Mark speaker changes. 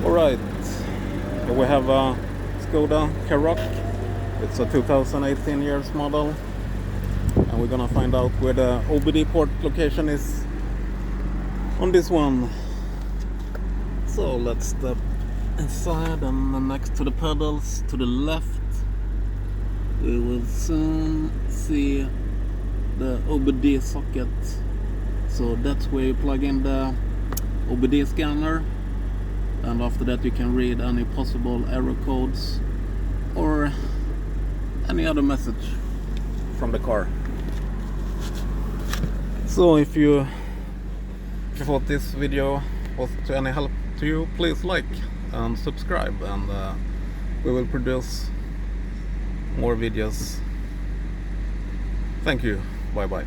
Speaker 1: Alright, so we have a Skoda Karoq. It's a 2018 years model, and we're gonna find out where the OBD port location is on this one. So let's step inside, and next to the pedals to the left we will soon see the OBD socket. So that's where you plug in the OBD scanner, and after that you can read any possible error codes or any other message from the car. So if you thought this video was to any help to you, please like and subscribe, and we will produce more videos. Thank you. Bye bye.